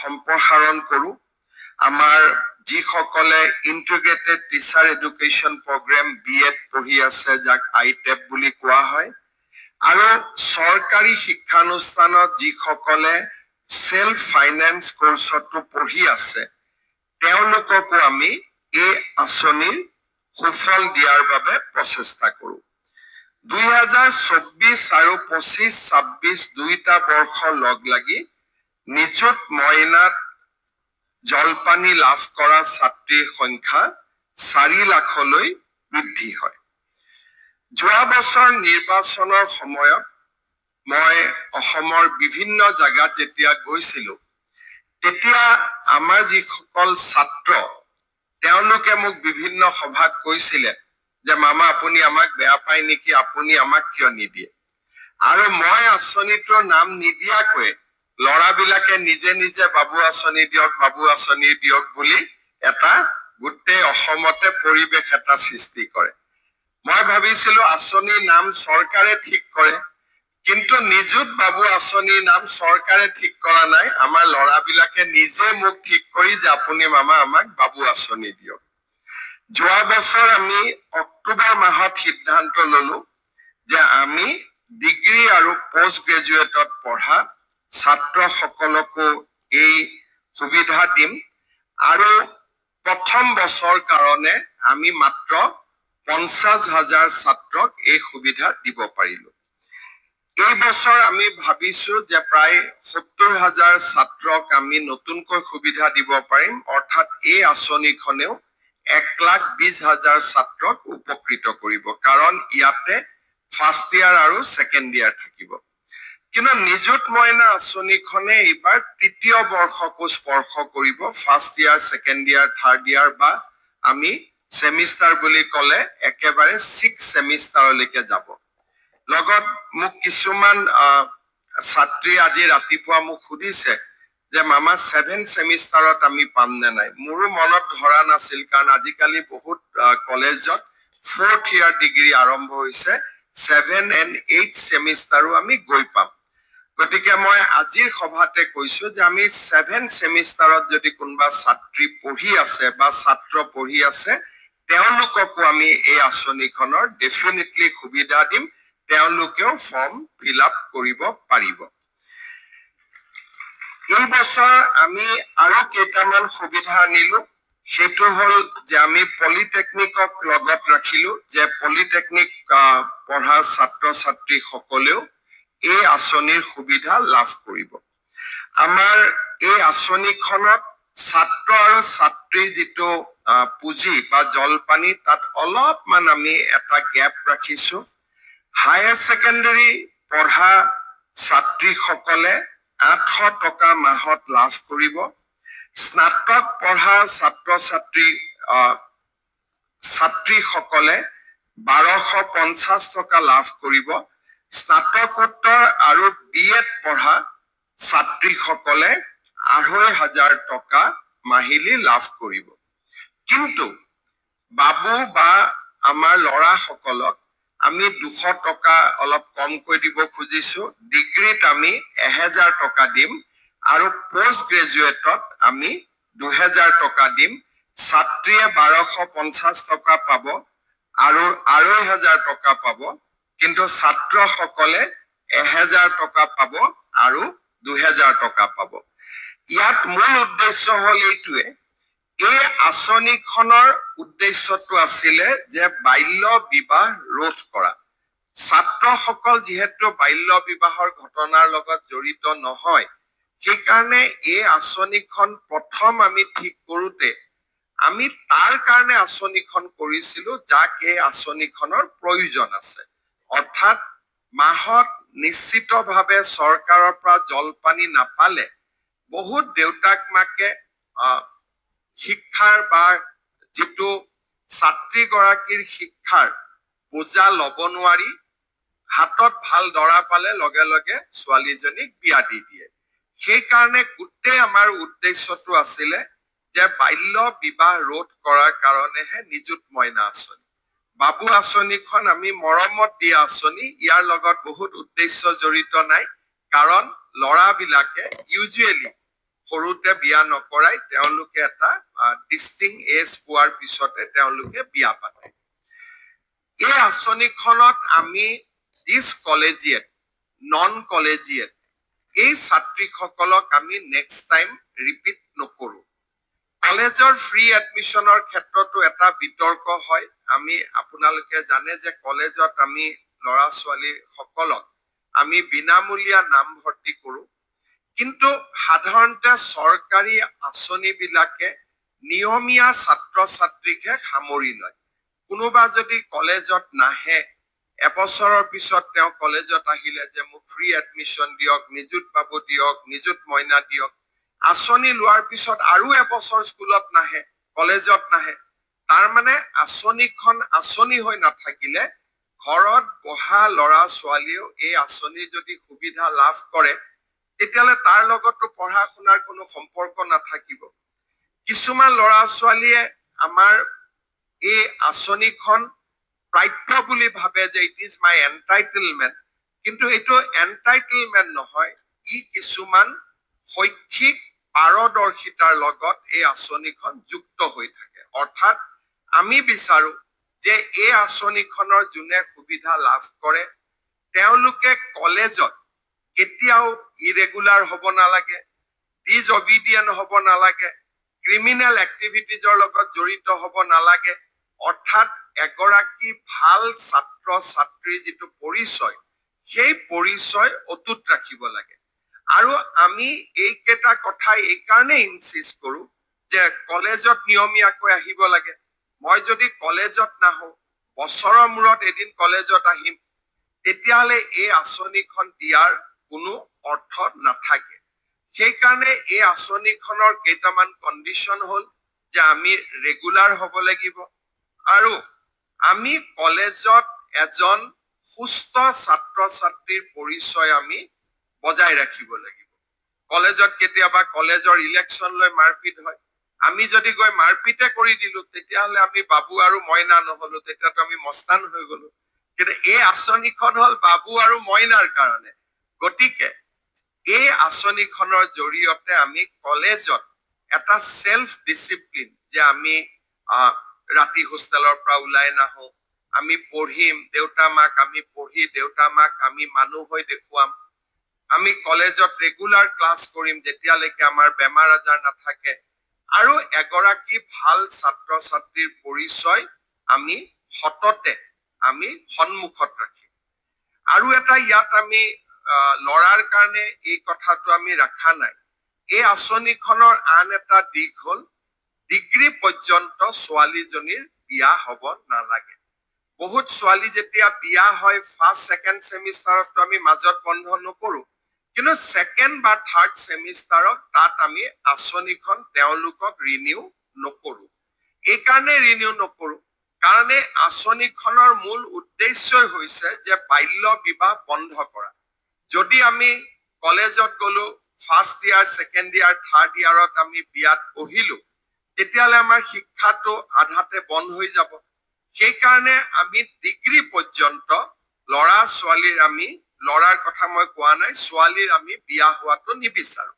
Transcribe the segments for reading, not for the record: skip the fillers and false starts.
সম্প্ৰসাৰণ কৰোঁ আমাৰ যিসকলে integrated teacher education program BEd পঢ়ি আছে যাক ITEP বুলি কোৱা হয় আৰু চৰকাৰী শিক্ষানুষ্ঠানত যিসকলে সেলফ ফাইনেন্স কোৰ্সটো পঢ়ি আছে তেওঁলোককো আমি এই আঁচনিৰ সুফল দিয়াৰ বাবে প্ৰচেষ্টা কৰোঁ 2024 আৰু 25-26 দুইটা বৰ্ষ লগ লাগি নিযুত মইনাত জলপানী লাভ কৰা ছাত্ৰীৰ সংখ্যা 4 লাখলৈ বৃদ্ধি হয় যোৱা বছৰ নিৰ্বাচনৰ সময়ত মই অসমৰ বিভিন্ন জাগাত যেতিয়া গৈছিলো তেতিয়া আমাৰ যিসকল ছাত্ৰ তেওঁলোকে মোক বিভিন্ন সভাত কৈছিলে যে মামা আপুনি আমাক বেয়া পায় নেকি আপুনি আমাক কিয় নিদিয়ে আৰু মই আঁচনিটোৰ নাম নিদিয়াকৈ লৰাবিলাকে নিজে নিজে বাবু আঁচনি দিয়ক বুলি এটা গোটেই অসমতে পৰিবেশ এটা সৃষ্টি কৰে মই ভাবিছিলো আঁচনিৰ নাম চৰকাৰে ঠিক কৰে কিন্তু নিযুত বাবু আঁচনিৰ নাম চৰকাৰে ঠিক কৰা নাই আমাৰ লৰাবিলাকে নিজে মোক ঠিক কৰি যে আপুনি মামা আমাক বাবু আঁচনি দিয়ক যোৱা বছৰ আমি অক্টোবৰ মাহত সিদ্ধান্ত ললো যে আমি ডিগ্ৰী আৰু পোষ্ট গ্ৰেজুৱেটত পঢ়া ছাত্ৰসকলকো এই সুবিধা দিম আৰু প্ৰথম বছৰ কাৰণে আমি মাত্ৰ 50,000 ছাত্ৰক এই সুবিধা দিব পাৰিলো এই বছৰ আমি ভাবিছো যে প্ৰায় 70,000 ছাত্ৰক আমি নতুনকৈ সুবিধা দিব পাৰিম অৰ্থাৎ এই আঁচনিখনেও 1,20,000 ছাত্ৰক উপকৃত কৰিব কাৰণ ইয়াতে ফাৰ্ষ্ট ইয়াৰ আৰু সেকেন্ড ইয়াৰ থাকিব কিন্তু নিযুত মইনা আঁচনিখনে এইবাৰ তৃতীয় বৰ্ষকো স্পৰ্শ কৰিব first year second year third year বা আমি সেমিষ্টাৰ বুলি ক'লে একেবাৰে 6 সেমিষ্টাৰলৈকে যাব লগত মোক কিছুমান ছাত্ৰী আজি ৰাতিপুৱা মোক সুধিছে যে মামা 7 সেমিষ্টাৰত আমি পাম নে নাই মোৰো মনত ধৰা নাছিল কাৰণ আজিকালি বহুত কলেজত 4th ইয়াৰ ডিগ্ৰী আৰম্ভ হৈছে 7 and 8 সেমিষ্টাৰো আমি গৈ পাম গতিকে মই আজিৰ সভাতে কৈছো যে আমি 7 সেমিষ্টাৰত যদি কোনবা ছাত্ৰী পঢ়ি আছে বা ছাত্ৰ পঢ়ি আছে তেওঁলোককো আমি এই আঁচনিখনৰ ডেফিনেটলি সুবিধা দিম তেওঁলোকেও ফৰ্ম ফিল আপ কৰিব পাৰিব এই বছৰ আমি আৰু কেইটামান সুবিধা আনিলো সেটো হল যে আমি পলিটেকনিকক লগত ৰাখিলো যে পলিটেকনিক পঢ়া ছাত্ৰ ছাত্ৰী সকলেও এই আঁচনিৰ সুবিধা লাভ কৰিব আমাৰ এই আঁচনিখনত ছাত্ৰ আৰু ছাত্ৰীৰ যেটো পুঁজি বা জলপানী তাত অলপমান আমি এটা গ্যাপ ৰাখিছো হায়াৰ সেকেন্ডাৰী পঢ়া ছাত্ৰী সকলে 800 টকা মাহত লাভ কৰিব স্নাতক পঢ়া ছাত্ৰ ছাত্ৰী সকলে 1250 টকা লাভ কৰিব স্নাতকোত্তৰ আৰু BEd পঢ়া ছাত্ৰী সকলে 2,500 টকা মাহিলি লাভ কৰিব কিন্তু বাবু বা আমাৰ লৰা সকলক আমি 200 টকা অলপ কমকৈ দিব খুজিছো ডিগ্ৰীত আমি 1000 টকা দিম আৰু পোষ্ট গ্ৰেজুৱেটত আমি 2000 টকা দিম ছাত্ৰীয়ে 1250 টকা পাব আৰু 2,500 টকা পাব কিন্তু ছাত্ৰ সকলে 1000 টকা পাব আৰু 2000 টকা পাব ইয়াত মূল উদ্দেশ্য হল এইটোৱে এই আঁচনিখনৰ উদ্দেশ্যটো আছিল যে বাল্য বিবাহ ৰোধ কৰা ছাত্ৰসকল যেহেতু বাল্য বিবাহৰ ঘটনাৰ লগত জড়িত নহয় সেই কাৰণে এই আঁচনিখন প্ৰথম আমি ঠিক কৰোতে আমি তাৰ কাৰণে আঁচনিখন কৰিছিলো যাক এই আঁচনিখনৰ প্ৰয়োজন আছে অৰ্থাৎ মাহত নিশ্চিতভাৱে চৰকাৰৰ পৰা জলপানী নাপালে বহুত দেউতাক মাকে শিক্ষাৰ বা যেটো ছাত্ৰী গৰাকীৰ শিক্ষাৰ বোজা লব নোৱাৰি হাতত ভাল দৰা পালে লগে লগে ছোৱালীজনীক বিয়া দি দিয়ে সেই কাৰণে গুটেই আমাৰ উদ্দেশ্যটো আছিল যে বাল্য বিবাহ ৰোধ কৰাৰ কাৰণেহে নিযুত মইনা আঁচনি বাবু আঁচনিখন আমি মৰমত দিয়া আঁচনি ইয়াৰ লগত বহুত উদ্দেশ্য জড়িত নাই কাৰণ লৰাবিলাকে ইউজুৱেলি সৰুতে বিয়া নকৰাই তেওঁলোকে এটা ডিষ্টিং এজ পোৱাৰ পিছতে তেওঁলোকে বিয়া পাতে। এই আঁচনিখনত আমি ডিছকলেজিয়েট, নন কলেজিয়েট এই ছাত্ৰীসকলক আমি নেক্সট টাইম ৰিপিট নকৰো। কলেজৰ ফ্ৰী এডমিশ্যনৰ ক্ষেত্ৰতো এটা বিতৰ্ক হয়। আপোনালোকে জানে যে কলেজত আমি ল'ৰা ছোৱালী সকলক আমি বিনামূলীয়া নামভৰ্তি কৰো, কিন্তু সাধাৰণতে চৰকাৰী আঁচনিবিলাকে নিয়মীয়া ছাত্ৰ ছাত্ৰীকহে সামৰি লয়। কোনোবা যদি কলেজত নাহে, এবছৰৰ পিছত তেওঁ কলেজত আহিলে যে মোক ফ্ৰী এডমিশ্যন দিয়ক, নিযুত বাবু দিয়ক, নিযুত মইনা দিয়ক, আঁচনি লোৱাৰ পিছত আৰু এবছৰ স্কুলত নাহে, কলেজত নাহে। তাৰ মানে আঁচনিখন আঁচনি হৈ নাথাকিলে ঘৰত বহা ল'ৰা ছোৱালীয়েও এই আঁচনিৰ যদি সুবিধা লাভ কৰে তেতিয়াহ'লে তাৰ লগতো পঢ়া শুনাৰ কোনো সম্পৰ্ক নাথাকিব। কিছুমান ল'ৰা ছোৱালীয়ে আমাৰ এই আঁচনিখন প্ৰাপ্য বুলি ভাবে যে ইট ইজ মাই এনটাইটেলমেণ্ট, কিন্তু এইটো এনটাইটেলমেণ্ট নহয়, ই কিছুমান শৈক্ষিক পাৰদৰ্শিতাৰ লগত এই আঁচনিখন যুক্ত হৈ থাকে। অৰ্থাৎ আমি বিচাৰো যে এই আঁচনিখনৰ যোনে সুবিধা লাভ কৰে তেওঁলোকে কলেজত কেতিয়াও ইৰেগুলাৰ হ'ব নালাগে, ডিজঅবিডিয়েণ্ট হ'ব নালাগে, ক্ৰিমিনেল এক্টিভিটিজৰ লগত জড়িত হ'ব নালাগে। অৰ্থাৎ এগৰাকী ভাল ছাত্ৰ ছাত্ৰীৰ যিটো পৰিচয়, সেই পৰিচয় অটুট ৰাখিব লাগে। আৰু আমি এইকেইটা কথা এইকাৰণে ইনচিষ্ট কৰো যে কলেজত নিয়মীয়াকৈ আহিব লাগে। মই যদি কলেজত নাহো, বছৰৰ মূৰত এদিন কলেজত আহিম, তেতিয়াহ'লে এই আঁচনিখন দিয়াৰ কোনো অৰ্থ নাথাকে। সেইকাৰণে এই আঁচনিখনৰ কেইটামান কণ্ডিশ্যন হ'ল যে আমি ৰেগুলাৰ হ'ব লাগিব, আৰু আমি কলেজত এজন সুস্থ ছাত্ৰ ছাত্ৰীৰ পৰিচয় আমি বজাই ৰাখিব লাগিব। কলেজত কেতিয়াবা কলেজৰ ইলেকশ্যন লৈ মাৰপিট হয়, আমি যদি গৈ মাৰপিটে কৰি দিলো তেতিয়াহ'লে আমি বাবু আৰু মইনা নহলো, তেতিয়াতো আমি মস্তান হৈ গলো। কিন্তু এই আঁচনিখন হ'ল বাবু আৰু মইনাৰ কাৰণে। গতিকে এই আঁচনিখনৰ জৰিয়তে আমি কলেজত এটা সেলফ ডিসিপ্লিন, যে আমি ৰাতি হোষ্টেলৰ পৰা ওলাই নাহো, আমি পঢ়িম, দেউতা মাক আমি পঢ়ি দেউতা মাক আমি মানুহ হৈ দেখুৱাম, আমি কলেজত ৰেগুলাৰ ক্লাছ কৰিম যেতিয়ালৈকে আমাৰ বেমাৰ আজাৰ নাথাকে, আৰু এগৰাকী ভাল ছাত্ৰ ছাত্ৰীৰ পৰিচয় আমি সততে আমি সন্মুখত ৰাখিম। আৰু এটা ইয়াত আমি লৰাৰ কাৰণে এই কথাটো আমি ৰাখা নাই। এই আঁচনিখনৰ আন এটা দিশ হ'ল ডিগ্ৰী পৰ্যন্ত ছোৱালীজনীৰ বিয়া হ'ব নালাগে। বহুত ছোৱালী যেতিয়া বিয়া হয় ফাৰ্ষ্ট ছেকেণ্ড ছেমিষ্টাৰত আমি মাজত বন্ধ নকৰো, কিন্তু ছেকেণ্ড বা থাৰ্ড ছেমিষ্টাৰত তাত আমি আঁচনিখন তেওঁলোকক ৰিনিউ নকৰো। এইকাৰণে ৰিনিউ নকৰো কাৰণ এই আঁচনিখনৰ মূল উদ্দেশ্যই হৈছে যে বাল্য বিবাহ বন্ধ কৰা। যদি আমি কলেজত গলো, first year, second year, third ইয়াৰত আমি বিয়াত বহিলো, তেতিয়াহ'লে আমাৰ শিক্ষাটো আধাতে বন্ধ হৈ যাব। সেইকাৰণে আমি ডিগ্ৰী পৰ্যন্ত ল'ৰা ছোৱালীৰ, আমি ল'ৰাৰ কথা মই কোৱা নাই, ছোৱালীৰ আমি বিয়া হোৱাটো নিবিচাৰো।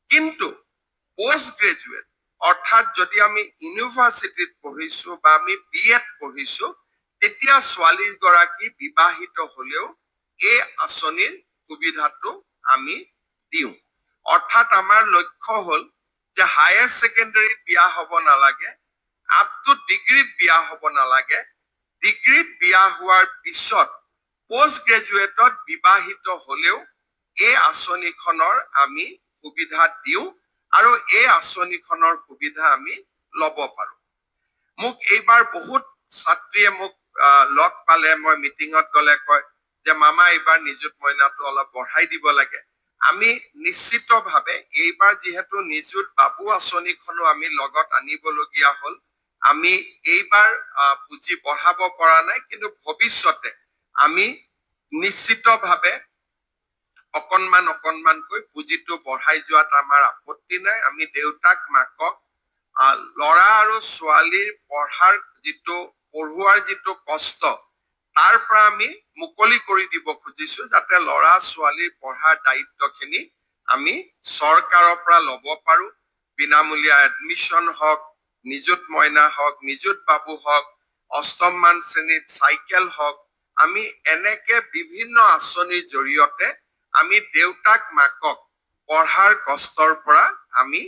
কিন্তু পোষ্ট গ্ৰেজুৱেট, অৰ্থাৎ যদি আমি ইউনিভাৰ্চিটিত পঢ়িছো বা আমি BEd পঢ়িছো, তেতিয়া ছোৱালী গৰাকী বিবাহিত হলেও এই আঁচনিৰ সুবিধাটো আমি দিওঁ। অৰ্থাৎ আমাৰ লক্ষ্য হ'ল যে হায়াৰ ছেকেণ্ডাৰীত বিয়া হ'ব নালাগে, আপ টু ডিগ্ৰীত বিয়া হ'ব নালাগে, ডিগ্ৰীত বিয়া হোৱাৰ পিছত পোষ্ট গ্ৰেজুৱেটত বিবাহিত হলেও এই আঁচনিখনৰ আমি সুবিধা দিওঁ, আৰু এই আঁচনিখনৰ সুবিধা আমি ল'ব পাৰো। মোক এইবাৰ বহুত ছাত্ৰীয়ে মোক লগ পালে, মই মিটিঙত গলে কয় যে মামা এইবাৰ নিযুত মইনাটো অলপ বঢ়াই দিব লাগে। আমি নিশ্চিতভাৱে এইবাৰ যিহেতু নিযুত বাবু আঁচনিখনো আমি লগত আনিবলগীয়া হ'ল, আমি এইবাৰ পুঁজি বঢ়াব পৰা নাই, কিন্তু ভৱিষ্যতে আমি নিশ্চিতভাৱে অকণমানকৈ পুঁজিটো বঢ়াই যোৱাত আমাৰ আপত্তি নাই। আমি দেউতাক মাকক ল'ৰা আৰু ছোৱালীৰ পঢ়ুৱাৰ যিটো কষ্ট, তাৰ পৰা আমি মুকলি কৰি দিব খুজিছো, যাতে ল'ৰা ছোৱালীৰ পঢ়াৰ দায়িত্বখিনি আমি চৰকাৰৰ পৰা ল'ব পাৰো বিনামূলীয়া এডমিশ্যন হওক নিযুত মইনা হওক নিযুত বাবু হওক অষ্টম মান শ্ৰেণীত চাইকেল হওক আমি এনেকে বিভিন্ন আঁচনিৰ জৰিয়তে আমি দেউতাক মাকক পঢ়াৰ কষ্টৰ পৰা আমি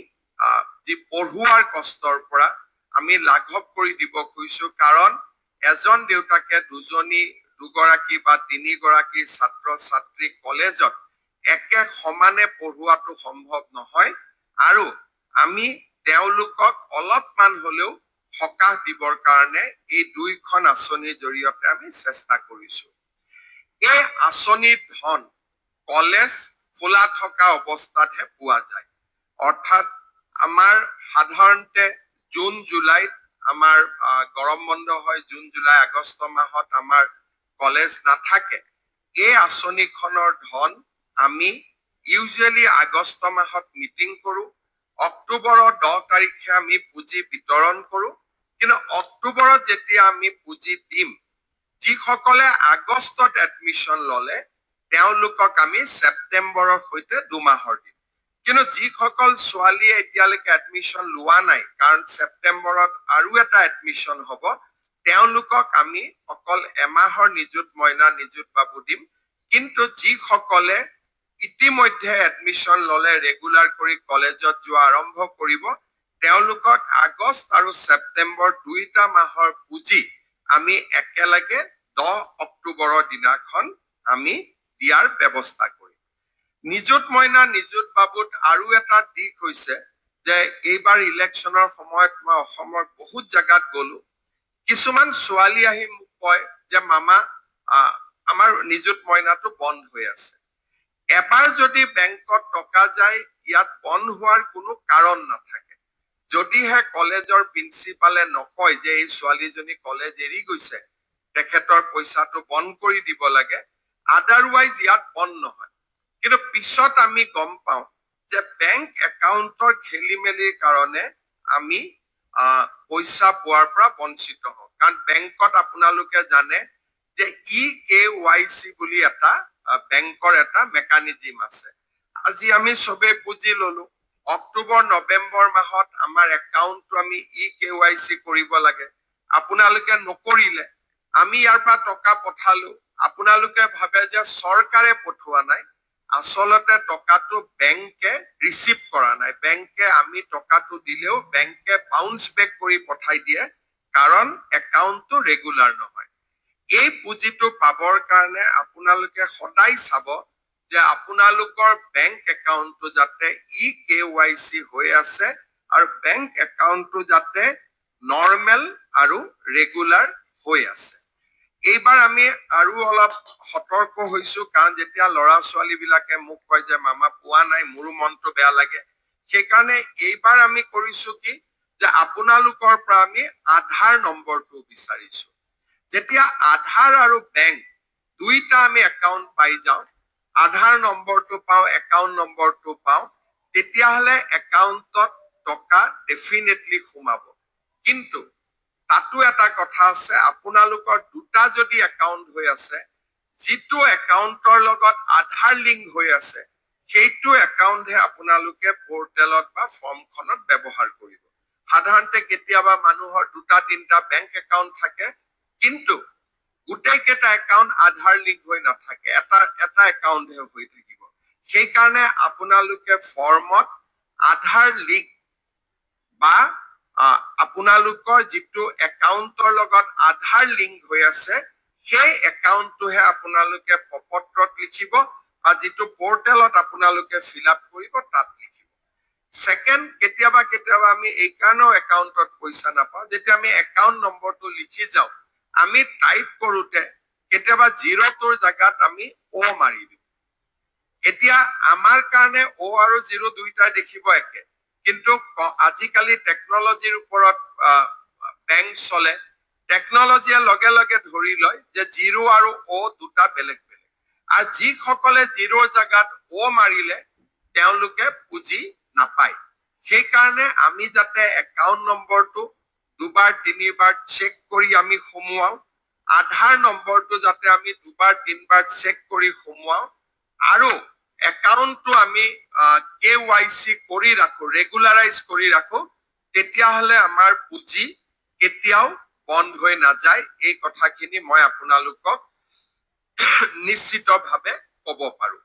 যি পঢ়ুৱাৰ কষ্টৰ পৰা আমি লাঘৱ কৰি দিব খুজিছো কাৰণ এজন দেউতাকে দুগৰাকী বা তিনিগৰাকী ছাত্ৰ ছাত্ৰী কলেজত একে সমানে পঢ়ুৱাটো সম্ভৱ নহয় আৰু আমি তেওঁলোকক অলপমান হলেও সকাহ দিবৰ কাৰণে এই দুইখন আঁচনিৰ জৰিয়তে আমি চেষ্টা কৰিছো এই আঁচনিৰ ধন কলেজ খোলা থকা অৱস্থাতহে পোৱা যায় অৰ্থাৎ আমাৰ সাধাৰণতে জুন জুলাইত আমাৰ গৰম বন্ধ হয় জুন জুলাই আগষ্ট মাহত আমাৰ কলেজ নাথাকে এই আঁচনিখনৰ ধন আমি ইউজুৱেলি আগষ্ট মাহত মিটিং কৰো অক্টোবৰৰ 10 তাৰিখে আমি পুঁজি বিতৰণ কৰো কিন্তু অক্টোবৰত যেতিয়া আমি পুঁজি দিম যিসকলে আগষ্টত এডমিশ্যন ললে তেওঁলোকক আমি ছেপ্টেম্বৰৰ সৈতে দুমাহৰ দিম কিন্তু যিসকল ছোৱালীয়ে এতিয়ালৈকে এডমিশ্যন লোৱা নাই কাৰণ ছেপ্টেম্বৰত আৰু এটা এডমিশ্যন হ'ব তেওঁলোকক আমি অকল এমাহৰ নিযুত মইনা নিযুত বাবু দিম কিন্তু যিসকলে ইতিমধ্যে এডমিশ্যন ললে ৰেগুলাৰ কৰি কলেজত যোৱা আৰম্ভ কৰিব তেওঁলোকক আগষ্ট আৰু ছেপ্টেম্বৰ দুইটা মাহৰ পুঁজি আমি একেলগে 10 অক্টোবৰৰ দিনাখন আমি দিয়াৰ ব্যৱস্থা কৰিম নিযুত মইনা নিযুত বাবুত আৰু এটা দিশ হৈছে যে এইবাৰ ইলেকশ্যনৰ সময়ত মই অসমৰ বহুত জাগাত গলো কিছুমান ছোৱালী আহি মোক কয় যে মামা আমাৰ নিযুত মইনাটো বন্ধ হৈ আছে এবাৰ যদি বেংকত টকা যায় ইয়াত বন্ধ হোৱাৰ কোনো কাৰণ নাথাকে যদিহে কলেজৰ প্ৰিন্সিপালে নকয় যে এই ছোৱালীজনী কলেজ এৰি গৈছে তেখেতৰ পইচাটো বন্ধ কৰি দিব লাগে আদাৰৱাইজ ইয়াত বন্ধ নহয় কিন্তু পিছত আমি গম পাওঁ যে বেংক একাউণ্টৰ খেলি মেলিৰ কাৰণে আমি পইচা পোৱাৰ পৰা বঞ্চিত হওঁ কাৰণ বেংকত আপোনালোকে জানে যে EKYC বুলি এটা বেংকৰ এটা মেকানিজিম আছে আজি আমি সবে বুজি ললো অক্টোবৰ নৱেম্বৰ মাহত আমাৰ একাউণ্টটো আমি EKYC কৰিব লাগে আপোনালোকে নকৰিলে আমি ইয়াৰ পৰা টকা পঠালো আপোনালোকে ভাবে যে চৰকাৰে পঠোৱা নাই আসলতে টকাটো বেংকে ৰিসিভ কৰা নাই বেংকে আমি টকাটো দিলেও বেংকে বাউন্স বেক কৰি পঠাই দিয়ে কাৰণ একাউণ্টটো ৰেগুলাৰ নহয় এই পুঁজিটো পাবৰ কাৰণে আপোনালোকে সদায় চাব যে আপোনালোকৰ বেংক একাউণ্টটো যাতে EKYC হৈ আছে আৰু বেংক একাউণ্টটো যাতে নৰ্মেল আৰু ৰেগুলাৰ হৈ আছে এইবাৰ আমি আৰু অলপ সতৰ্ক হৈছো কাৰণ যেতিয়া লৰা ছোৱালী বিলাকে মোক কয় যে মামা পোৱা নাই মোৰো মনটো বেয়া লাগে সেইকাৰণে এইবাৰ আমি কৰিছো কি যে আপোনালোকৰ পৰা আমি আধাৰ নম্বৰটো বিচাৰিছো যেতিয়া আধাৰ আৰু বেংক দুইটা আমি একাউণ্ট পাই যাওঁ আধাৰ নম্বৰটো পাওঁ একাউণ্ট নম্বৰটো পাওঁ তেতিয়াহলে একাউণ্টত টকা ডেফিনেটলি সোমাব কিন্তু তাতো এটা কথা আছে আপোনালোকৰ দুটা যদি একাউণ্ট হৈ আছে যিটো একাউণ্টৰ লগত আধাৰ লিংক হৈ আছে সেইটো একাউণ্টহে আপোনালোকে পৰ্টেলত বা ফৰ্মখনত ব্যৱহাৰ কৰিব সাধাৰণতে কেতিয়াবা মানুহৰ দুটা তিনিটা বেংক একাউণ্ট থাকে কিন্তু গোটেইকেইটা একাউণ্ট আধাৰ লিংক হৈ নাথাকে এটা একাউণ্টহে হৈ থাকিব সেইকাৰণে আপোনালোকে ফৰ্মত আধাৰ লিংক বা আপোনালোকৰ যিটো একাউণ্টৰ লগত আধাৰ লিংক হৈ আছে সেই একাউণ্টটোহে আপোনালোকে পত্ৰত লিখিব বা যিটো পৰ্টেলত আপোনালোকে ফিল আপ কৰিব তাত লিখিব সেকেন্ড কেতিয়াবা আমি এই কাৰণেও একাউণ্টত পইচা নাপাওঁ যেতিয়া আমি একাউণ্ট নম্বৰটো লিখি যাওঁ আমি টাইপ কৰোতে কেতিয়াবা জিৰ'টোৰ জাগাত আমি O মাৰি দিওঁ এতিয়া আমাৰ কাৰণে O আৰু জিৰ' দুইটা দেখিব একে কিন্তু আজিকালি টেকনলজিৰ ওপৰত বেংক চলে টেকনলজিয়ে লগে লগে ধৰি লয় যে জিৰ' আৰু O দুটা বেলেগ বেলেগ আৰু যিসকলে জিৰ'ৰ জাগাত O মাৰিলে তেওঁলোকে পুঁজি নাপায় সেইকাৰণে আমি যাতে একাউণ্ট নম্বৰটো দুবাৰ তিনিবাৰ চেক কৰি আমি সোমোৱাও আধাৰ নম্বৰটো যাতে আমি দুবাৰ তিনিবাৰ চেক কৰি সোমোৱাও আৰু একাউণ্টটো আমি KYC কৰি ৰাখো, ৰেগুলাৰাইজ কৰি ৰাখো, তেতিয়াহ'লে আমাৰ পুঁজি কেতিয়াও বন্ধ হৈ নাযায়। এই কথাখিনি মই আপোনালোকক নিশ্চিতভাৱে ক'ব পাৰো।